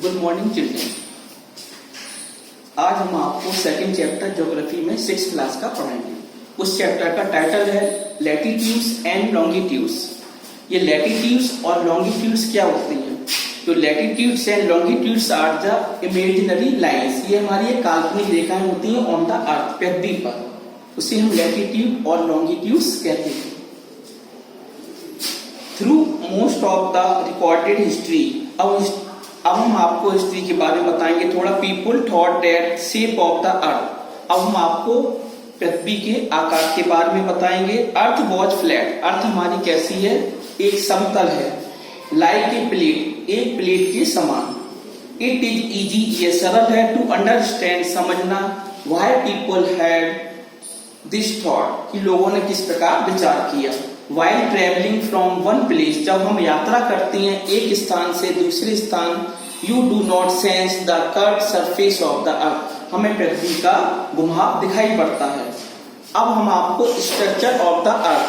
Good morning children. आज हम आपको सेकंड चैप्टर ज्योग्राफी में 6th क्लास का पढ़ाएंगे। उस चैप्टर का टाइटल है लैटिट्यूड्स एंड लॉन्गिट्यूड्स। ये लैटिट्यूड्स और लॉन्गिट्यूड्स क्या होती हैं? तो latitudes and longitudes are the imaginary lines. ये हमारी एक काल्पनिक रेखाएं होती हैं ऑन द अर्थ, पृथ्वी पर। उसे हम लैटिट्यूड और लॉन्गिट्यूड्स कहते हैं। Through most of the recorded history, अब हम आपको हिस्ट्री के बारे में बताएंगे थोड़ा। People thought that shape of the अर्थ। अब हम आपको पृथ्वी के आकार के बारे में बताएंगे। अर्थ वॉज फ्लैट। अर्थ हमारी कैसी है? एक समतल है। लाइक ए प्लेट, एक प्लेट के समान। इट इज इजी, ये सरल है। टू अंडरस्टैंड, समझना। Why people had this thought, कि लोगों ने किस प्रकार विचार किया। While traveling from one place, जब हम यात्रा करते हैं एक स्थान से दूसरे स्थान, you do not sense the curved surface of the earth, हमें पृथ्वी का घुमाव दिखाई पड़ता है। अब हम आपको स्ट्रक्चर ऑफ द अर्थ,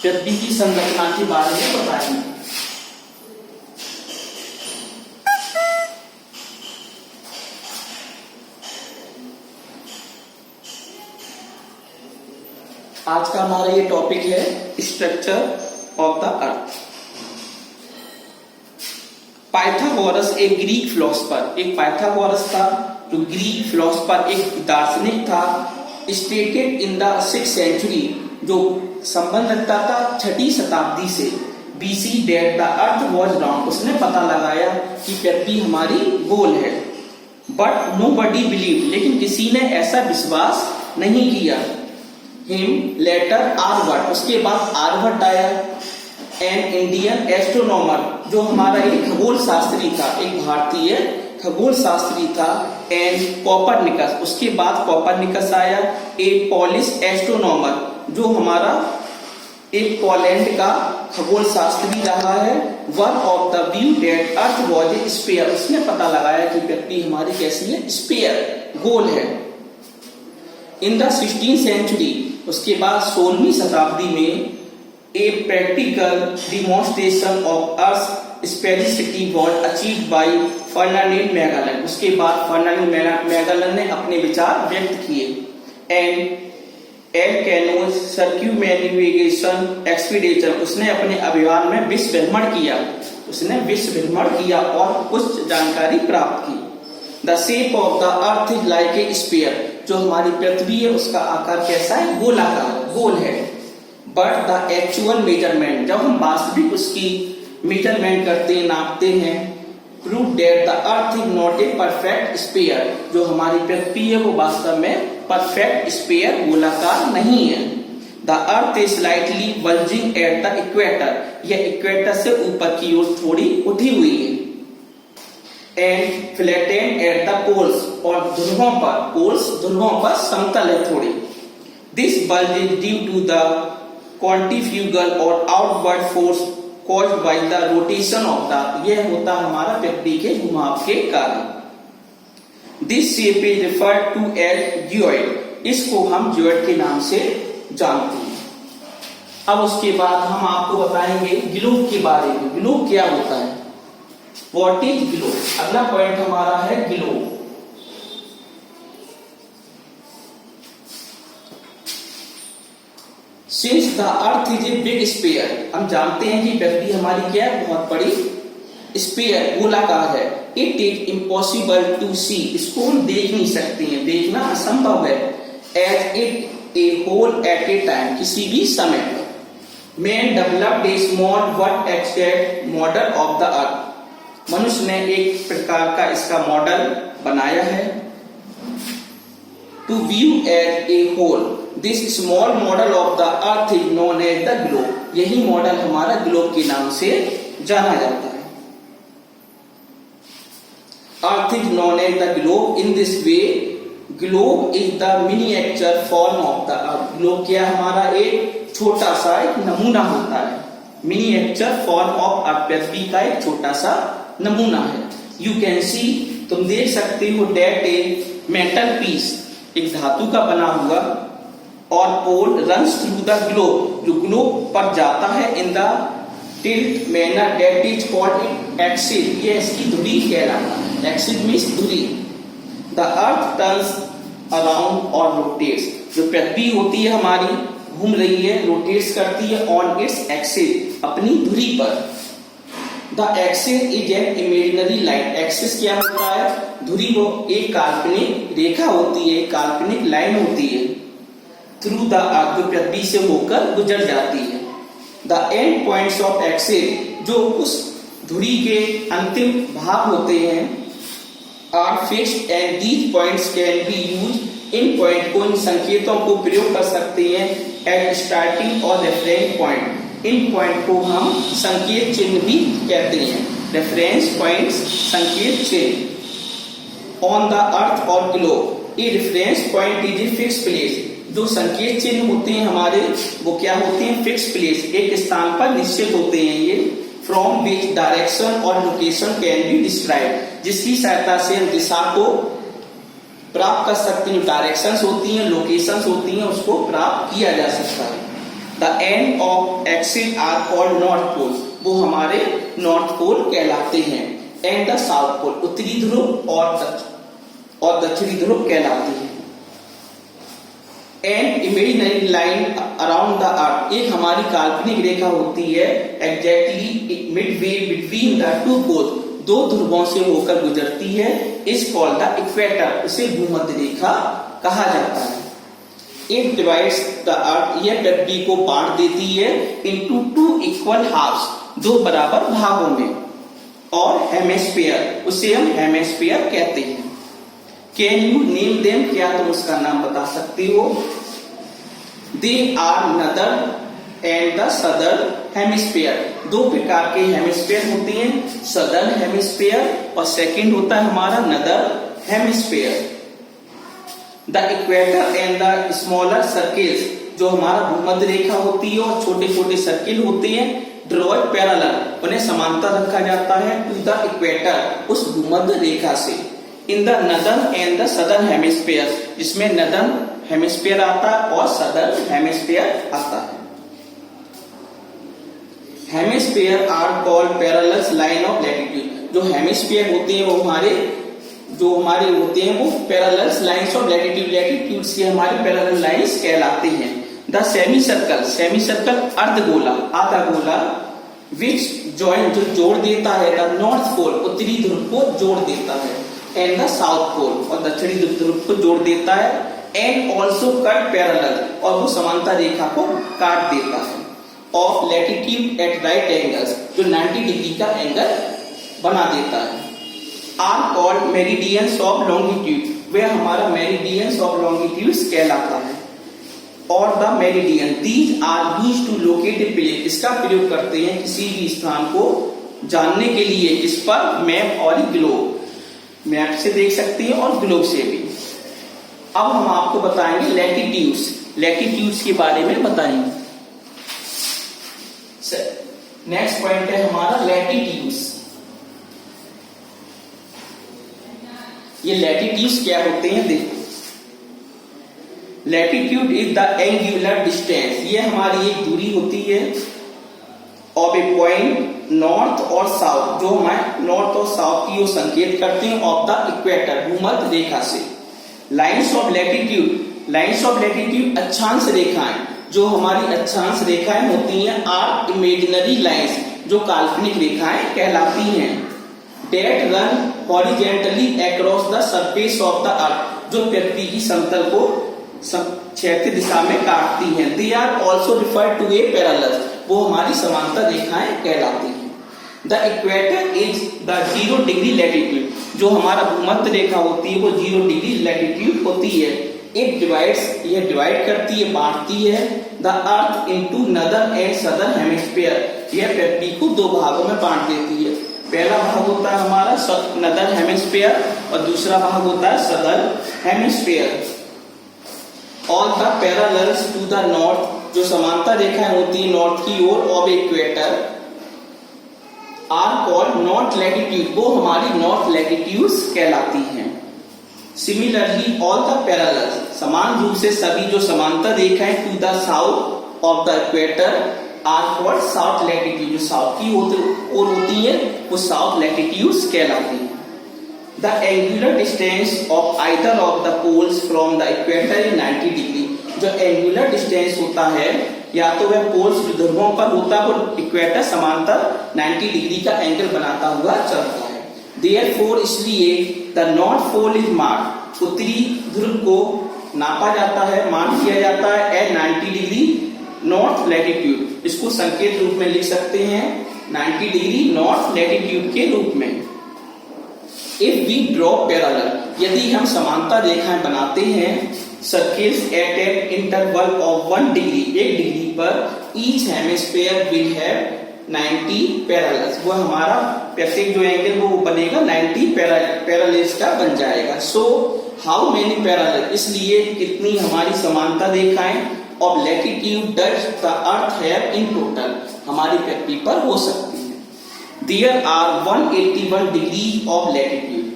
पृथ्वी की संरचना के बारे में बताएंगे। आज का हमारा ये टॉपिक है structure of the earth. Pythagoras एक ग्रीक फिलोसफर, एक पाइथागोरस था जो ग्रीक फिलोसफर, एक दार्शनिक था। Stated in the 6th century, जो संबंध रखता था 6ठी शताब्दी से BC, that the earth was round. उसने पता लगाया कि पृथ्वी हमारी गोल है। बट नोबडी बिलीव, लेकिन किसी ने ऐसा विश्वास नहीं किया। हिम लेटर आर्यभट्ट, उसके बाद आर्यभट्ट आया। एन इंडियन एस्ट्रोनॉमर, जो हमारा एक खगोल शास्त्री था, एक भारतीय खगोल शास्त्री था। एन कोपरनिकस, उसके बाद कोपरनिकस आया। ए पॉलिश एस्ट्रोनॉमर, जो हमारा एक पोलैंड का खगोल शास्त्री रहा है। One of the view that earth was a sphere, उसने पता लगाया कि पृथ्वी हमारी कैसी है? स्फीयर, गोल है। इन द 16th सेंचुरी, उसके बाद 16वीं शताब्दी में a practical demonstration of earth sphericity was achieved by Ferdinand Magellan. उसके बाद फर्डिनेंड मैगेलन ने अपने विचार व्यक्त किए। एंड एलकेनो सर्क्यूमेनिवेगेशन एक्सपीडिशन, उसने अपने अभियान में विश्व भ्रमण किया। उसने विश्व भ्रमण किया और कुछ जानकारी प्राप्त की। The shape of the earth is like a sphere, जो हमारी पृथ्वी है उसका आकार कैसा है? गोलाकार, गोल है। बट द एक्चुअल मेजरमेंट, जब हम वास्तविक उसकी मेजरमेंट करते हैं, नापते हैं, prove that the earth is not a perfect sphere, जो हमारी पृथ्वी है वो वास्तव में परफेक्ट स्फीयर, गोलाकार नहीं है। The earth is slightly bulging at the equator, यह इक्वेटर से ऊपर की ओर थोड़ी उठी हुई है। And flatten at the poles, और ध्रुवों पर, पोल्स ध्रुवों पर समतल है थोड़ी। This bulge is due to the centrifugal और outward force caused by the rotation of the, यह होता हमारा पृथ्वी के घुमाव के कारण। This shape is referred to as geoid, इसको हम जियोइड के नाम से जानते हैं। अब उसके बाद हम आपको बताएंगे ग्लोब के बारे में। ग्लोब क्या होता है? What is globe? अगला पॉइंट हमारा है globe. Since the earth is a big sphere, हम जानते हैं कि पृथ्वी हमारी क्या है? बहुत बड़ी स्फीयर, गोलाकार है। It is impossible to see, इसको हम देख नहीं सकते हैं, देखना असंभव है। As it a whole at a time, किसी भी समय पर। Man developed a small but exact model of the earth, मनुष्य ने एक प्रकार का इसका मॉडल बनाया है। To view as a whole, this small model of the earth is known as the globe, यही मॉडल हमारा ग्लोब के नाम से जाना जाता है। Earth is known as the globe in this way, globe is the miniature form of the earth. Globe क्या हमारा एक छोटा सा एक नमूना होता है। मिनिएचर फॉर्म ऑफ अर्थ, पृथ्वी का एक छोटा सा नमूना है। यू कैन सी, तुम देख सकते हो, डेट ए मेटल पीस, एक धातु का बना हुआ, और पोल रन्स थ्रू द ग्लोब, जो ग्लोब पर जाता है in the tilt manner that is called axis, ये इसकी धुरी कहलाता है। एक्सिस मीन्स धुरी। द अर्थ टर्न्स अराउंड और रोटेट्स, जो पृथ्वी होती है हमारी घूम रही है, रोटेट्स करती है ऑन इट्स एक्सिस, अपनी धुरी पर। The axis is an imaginary line, axis क्या होता है, धुरी वो एक काल्पनिक रेखा होती है, काल्पनिक लाइन होती है। थ्रू द अर्थ, जो पृथ्वी से होकर गुजर जाती है। The end points of axis, जो उस धुरी के अंतिम भाग होते हैं, are fixed and these points can be use, इन पॉइंट को, इन संकेतों को प्रयोग कर सकते हैं एट स्टार्टिंग और रेफरेंस पॉइंट। इन पॉइंट को हम संकेत चिन्ह भी कहते हैं, रेफरेंस पॉइंट्स, संकेत चिन्ह। ऑन द अर्थ और globe, a reference point is a fix place, जो संकेत चिन्ह होते हैं हमारे वो क्या होते हैं, फिक्स प्लेस, एक स्थान पर निश्चित होते हैं ये। फ्रॉम विच डायरेक्शन और लोकेशन कैन बी डिस्क्राइब, जिसकी सहायता से हम दिशा को प्राप्त कर सकते हैं, डायरेक्शंस होती हैं, लोकेशंस होती हैं, उसको प्राप्त किया जा सकता है। The end of axis are called north pole, वो हमारे नॉर्थ पोल कहलाते हैं। एंड द साउथ पोल, उत्तरी ध्रुव और दक्षिणी ध्रुव कहलाते हैं। And imaginary line around the earth, एक हमारी काल्पनिक रेखा होती है exactly midway between the two pole, दो ध्रुवों से होकर गुजरती है, इस कॉल्ड द इक्वेटर, उसे भूमध्य रेखा कहा जाता है। इट डिवाइड्स द अर्थ, यह पृथ्वी को बांट देती है इनटू टू इक्वल हाफ्स, दो बराबर भागों में, और हेमिस्फीयर, उसे हम हेमिस्फीयर कहते हैं। कैन यू नेम देम, क्या तुम उसका नाम बता सकते हो? दे आर नदर एंड द सदर्न हेमिस्फीयर, दो प्रकार के हेमिस्फीयर होते हैं, सदर्न हेमिस्फीयर और सेकंड होता है हमारा नदर hemisphere. The equator and the smaller circles, जो हमारा भूमध्य रेखा होती है और छोटे छोटे सर्किल होते हैं, ड्रॉ पैरेलल, उन्हें समांतर रखा जाता है टू द इक्वेटर, उस भूमध्य रेखा से। In the northern and the southern hemisphere, जिसमें नदर्न हेमिस्फीयर आता है और सदर्न हेमिस्फीयर आता है। Hemisphere are called parallel line of latitude, जो हेमिस्फीयर होते हैं वो हमारे होते हैं वो parallel lines of latitude, latitude से हमारे पैरेलल लाइंस कहलाते हैं। द सेमी सर्कल अर्धगोला, आधा गोला, विच जॉइन, जो जोड़ देता है द नॉर्थ पोल, उत्तरी ध्रुव को जोड़ देता है, एंड द साउथ पोल, और दक्षिणी ध्रुव को जोड़ देता है। एंड ऑल्सो कट पैरेलल, और वो समांतर रेखा को काट देता है। Of latitude at right angles, जो 90 डिग्री का एंगल बना देता है। Are called meridians of longitude, वह हमारा मेरिडियंस ऑफ लॉन्गिट्यूड कहलाता है। और the meridian, these are used to locate a place, इसका प्रयोग करते हैं किसी भी स्थान को जानने के लिए, इस पर मैप और ग्लोब, मैप से देख सकते हैं और ग्लोब से भी। अब हम आपको बताएंगे लैटिट्यूड्स, लैटिट्यूड्स के बारे में बताएंगे। नेक्स्ट पॉइंट है हमारा लैटिट्यूड्स। ये लैटिट्यूड्स क्या होते हैं देखो। Latitude is the angular distance, ये हमारी एक दूरी होती है ऑफ ए पॉइंट नॉर्थ और साउथ, जो हमारे नॉर्थ और साउथ की ओर संकेत करते हैं, ऑफ द इक्वेटर, भूमध्य रेखा से। Lines of latitude, lines of latitude अक्षांश रेखाएं, जो हमारी अक्षांश रेखाएं होती हैं, आर इमेजिनरी लाइंस, जो काल्पनिक रेखाएं कहलाती हैं। That run horizontally across the surface of the earth, जो पृथ्वी की समतल को क्षैतिज दिशा में काटती हैं। They are also referred to a parallel, वो हमारी समांतर रेखाएं कहलाती हैं। The equator is the 0 degree latitude, जो हमारा भूमध्य रेखा होती है वो 0 डिग्री लैटिट्यूड होती है। इट डिवाइड्स, यह डिवाइड करती है, बांटती है the earth into northern and southern hemisphere, यह पृथ्वी को दो भागों में बांट देती है। पहला भाग होता है हमारा नदर्न हेमिस्फीयर और दूसरा भाग होता है southern hemisphere. All the parallels to the north, जो समांतर रेखाएं होती है नॉर्थ की ओर of equator, are called north latitude, वो हमारी नॉर्थ लैटिट्यूड्स कहलाती हैं। सिमिलरली ऑल द पैरेलल्स, समान रूप से सभी जो समांतर रेखाएं to the south of the equator are called south latitude, जो साउथ की ओर होती है वो साउथ लैटिट्यूड्स कहलाती हैं। The angular distance of either of the poles from the equator is 90 degree. जो एंगुलर डिस्टेंस होता है या तो वह पोल्स ध्रुवों पर होता है और इक्वेटर समांतर 90 डिग्री का एंगल बनाता हुआ चलता है। देयरफॉर इसलिए the north pole is marked, उत्तरी ध्रुव को नापा जाता है, मार्क किया जाता है एट 90 डिग्री नॉर्थ लैटिट्यूड। इसको संकेत रूप में लिख सकते हैं 90 डिग्री नॉर्थ लैटिट्यूड के रूप में। इफ वी ड्रॉ पैरेलल, यदि हम समांतर रेखाएं बनाते हैं circles at an interval of 1 degree, 1 degree पर each hemisphere will have 90 parallels, वो हमारा प्रत्येक जो एंगल वो बनेगा 90 पैरेलल्स का बन जाएगा। सो हाउ मेनी पैरेलल, इसलिए कितनी हमारी समांतर रेखाएं of latitude does the earth have in total, हमारी पृथ्वी पर हो सकती है। There are 181 degree of latitude,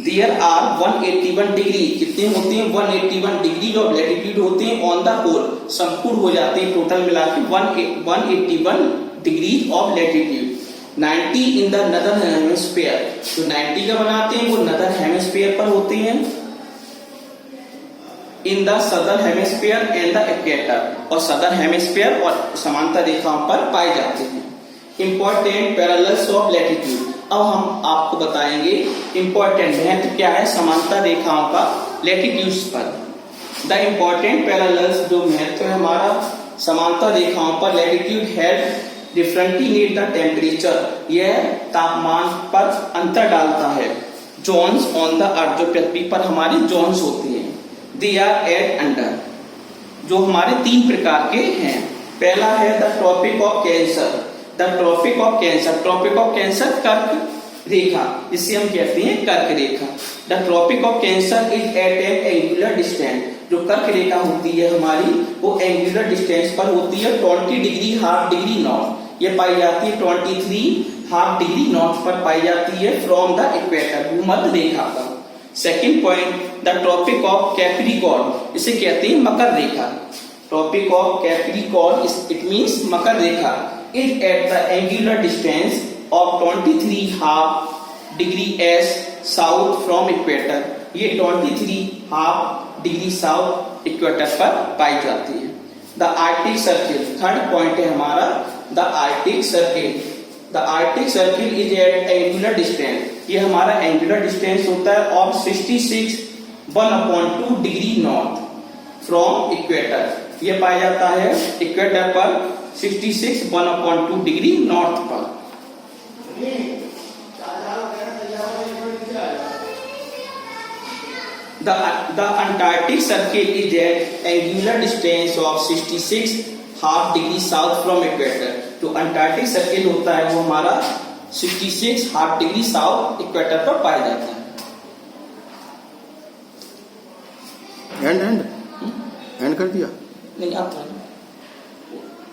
there are 181 degree, कितने होते हैं 181 डिग्री ऑफ लैटिट्यूड होते हैं ऑन द होल, संपूर्ण हो जाते हैं टोटल मिला के 181 degree of latitude. 90 in the northern hemisphere, तो 90 का बनाते हैं वो नदर्न हेमिस्फीयर पर होते हैं, in the southern hemisphere and the equator, और सदर्न हेमिस्फीयर और समांतर रेखाओं पर पाए जाते हैं। इंपॉर्टेंट पैरेलल्स ऑफ लैटिट्यूड, अब हम आपको बताएंगे इंपॉर्टेंट महत्व क्या है समांतर रेखाओं का लैटिट्यूड्स पर। द इंपॉर्टेंट पैरेलल्स, जो महत्व है हमारा समांतर रेखाओं पर latitude head differently need the temperature, यह तापमान पर अंतर डालता है। जोन्स ऑन द अर्थ, जो पृथ्वी पर हमारे जोन्स होते हैं, दे आर एट अंडर, जो हमारे 3 प्रकार के हैं। पहला है the Tropic of Cancer, the Tropic of Cancer, Tropic of Cancer कर्क रेखा, जिसे हम कहते हैं कर्क रेखा। The Tropic of Cancer is at an angular distance, जो कर्क रेखा होती है हमारी वो एंगुलर डिस्टेंस पर होती है 20 डिग्री हाफ डिग्री नॉर्थ, ये पाई जाती है 23 हाफ डिग्री नॉर्थ पर पाई जाती है फ्रॉम द इक्वेटर, भूमध्य रेखा पर। Second point, the Tropic of Capricorn, इसे कहते हैं मकर रेखा। Tropic of Capricorn it means मकर रेखा is at the angular distance of 23 half degree s south from equator, ये 23 half degree south equator पर पाई जाती है। The Arctic Circle, third point है हमारा the Arctic Circle, the Arctic Circle is at angular distance, ये हमारा angular distance होता है of 66 1/2 degree north from equator, ये पाया जाता है इक्वेटर पर 66 1/2 डिग्री नॉर्थ पर। The Antarctic Circle is at angular distance of 66 half degree south from equator, तो अंटार्कटिक सर्किल होता है वो हमारा 66 हाफ डिग्री साउथ इक्वेटर पर पाया जाता है। एंड कर दिया नहीं आता है।